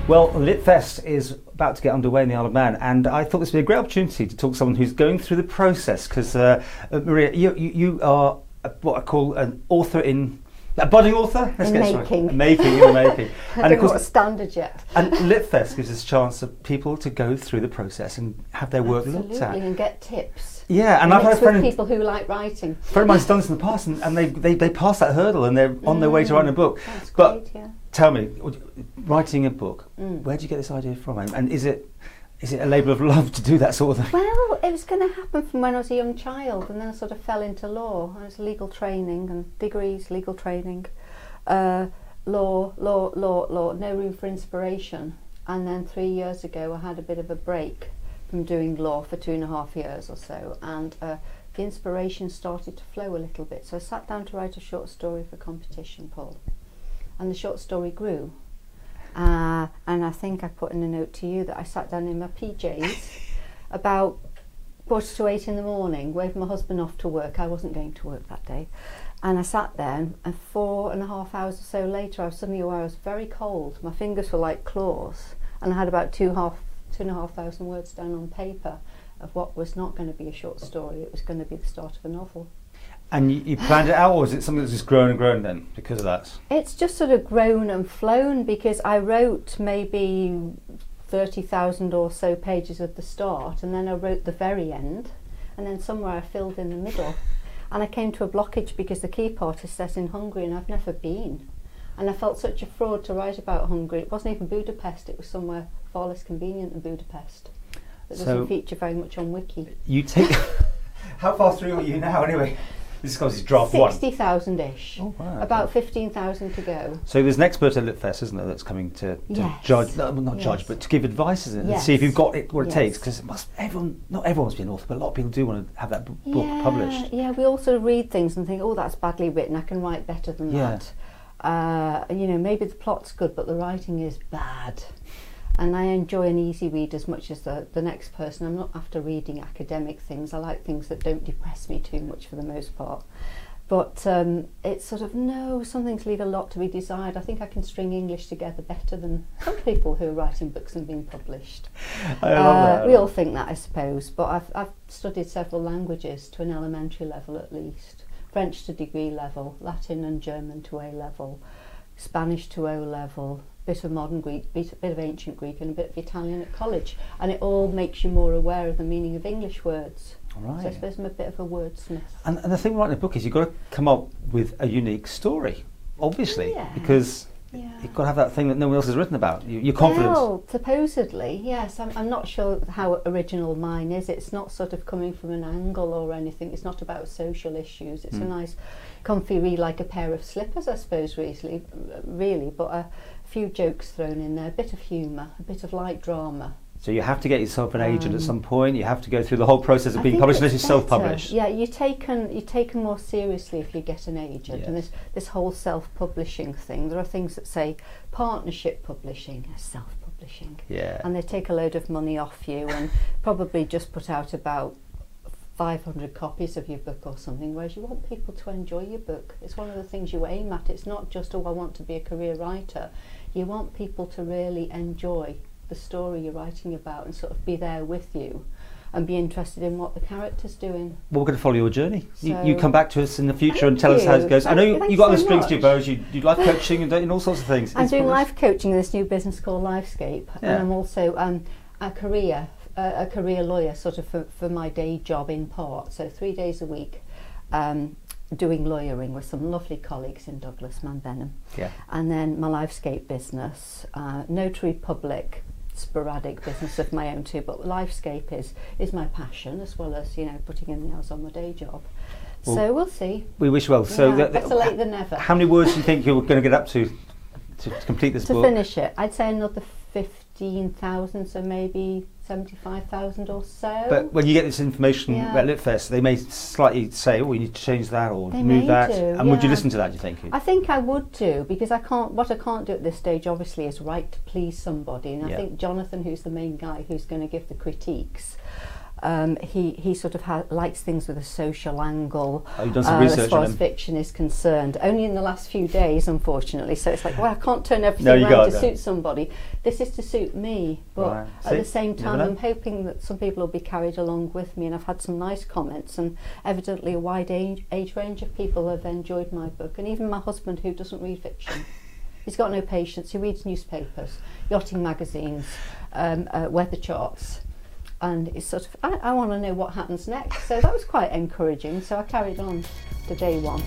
Well, Litfest is about to get underway in the Isle of Man, and I thought this would be a great opportunity to talk to someone who's going through the process, because Maria, you are what I call an author a budding author? Let's get making. Right. Making, in the making. I don't know what standard yet. And Litfest gives us a chance for people to go through the process and have their work looked at. Absolutely, and get tips. Yeah, and I've had a friend, people who like writing. A friend of mine's done this in the past, and they passed that hurdle, and they're on their way to writing a book. That's but great, yeah. Tell me, writing a book, where did you get this idea from? And is it a labour of love to do that sort of thing? Well, it was going to happen from when I was a young child, and then I sort of fell into law. I was legal training and degrees, legal training, law, no room for inspiration. And then 3 years ago I had a bit of a break from doing law for 2.5 years or so, and the inspiration started to flow a little bit. So I sat down to write a short story for competition, Paul. And the short story grew. And I think I put in a note to you that I sat down in my PJs about 7:45 in the morning, waved my husband off to work. I wasn't going to work that day. And I sat there, and 4.5 hours or so later, I was suddenly aware I was very cold. My fingers were like claws. And I had about 2,500 words down on paper of what was not going to be a short story. It was going to be the start of a novel. And you planned it out, or is it something that's just grown and grown then because of that? It's just sort of grown and flown, because I wrote maybe 30,000 or so pages at the start, and then I wrote the very end, and then somewhere I filled in the middle. And I came to a blockage because the key part is set in Hungary, and I've never been. And I felt such a fraud to write about Hungary. It wasn't even Budapest, it was somewhere far less convenient than Budapest. It doesn't feature very much on Wiki. You take... How far through are you now anyway? This is draft 1. 60,000-ish. Oh, wow. About 15,000 to go. So there's an expert at Litfest, isn't there, that's coming to judge, not judge, but to give advice, isn't it? And see if you've got it, what it takes, because not everyone wants to be an author, but a lot of people do want to have that book published. Yeah, we all sort of read things and think, oh, that's badly written, I can write better than that. Maybe the plot's good, but the writing is bad. And I enjoy an easy read as much as the next person. I'm not after reading academic things. I like things that don't depress me too much for the most part. But it's sort of, some things leave a lot to be desired. I think I can string English together better than some people who are writing books and being published. I love that. We all think that, I suppose. But I've studied several languages to an elementary level at least. French to degree level, Latin and German to A level, Spanish to O level, bit of modern Greek, bit of ancient Greek, and a bit of Italian at college, and it all makes you more aware of the meaning of English words. Right. So I suppose I'm a bit of a wordsmith. And the thing writing a book is you've got to come up with a unique story, obviously, because you've got to have that thing that no one else has written about. You're confident. Well, supposedly, yes. I'm not sure how original mine is. It's not sort of coming from an angle or anything. It's not about social issues. It's a nice, comfy read, like a pair of slippers, I suppose, really. But a few jokes thrown in there, a bit of humour, a bit of light drama. So you have to get yourself an agent at some point. You have to go through the whole process of being published unless you're self-published. Yeah, you're taken more seriously if you get an agent. Yes. And this whole self-publishing thing, there are things that say partnership publishing as self-publishing. Yeah. And they take a load of money off you and probably just put out about 500 copies of your book or something, whereas you want people to enjoy your book. It's one of the things you aim at. It's not just, I want to be a career writer. You want people to really enjoy the story you're writing about and sort of be there with you and be interested in what the character's doing. Well, we're going to follow your journey. So you come back to us in the future and tell us how it goes. I know you got other strings to your bows. You do life coaching and all sorts of things. I'm doing life coaching in this new business called Lifescape, and I'm also a career lawyer, sort of for my day job in part. So 3 days a week, doing lawyering with some lovely colleagues in Douglas, Manbenham. Yeah. And then my Lifescape business, notary public, sporadic business of my own too, but Lifescape is my passion, as well as putting in the hours on my day job. Well, so we'll see. We wish well. So better late than never. How many words do you think you're going to get up to complete this book? To finish it, I'd say another 15,000, so maybe 75,000 or so. But when you get this information at Litfest, they may slightly say, "Oh, you need to change that or move that." And would you listen to that? Do you think? I think I would do, because what I can't do at this stage, obviously, is write to please somebody. And I think Jonathan, who's the main guy who's going to give the critiques, He sort of likes things with a social angle. Oh, you've done some research as far on as him. fiction is concerned. Only in the last few days, unfortunately. So it's like, well, I can't turn No, everything you around to can't, suit somebody. This is to suit me. But Right. at See? the same time, Never know. I'm hoping that some people will be carried along with me. And I've had some nice comments, and evidently a wide age range of people have enjoyed my book. And even my husband, who doesn't read fiction. He's got no patience. He reads newspapers, yachting magazines, weather charts. And it's sort of, I want to know what happens next. So that was quite encouraging. So I carried on to day one.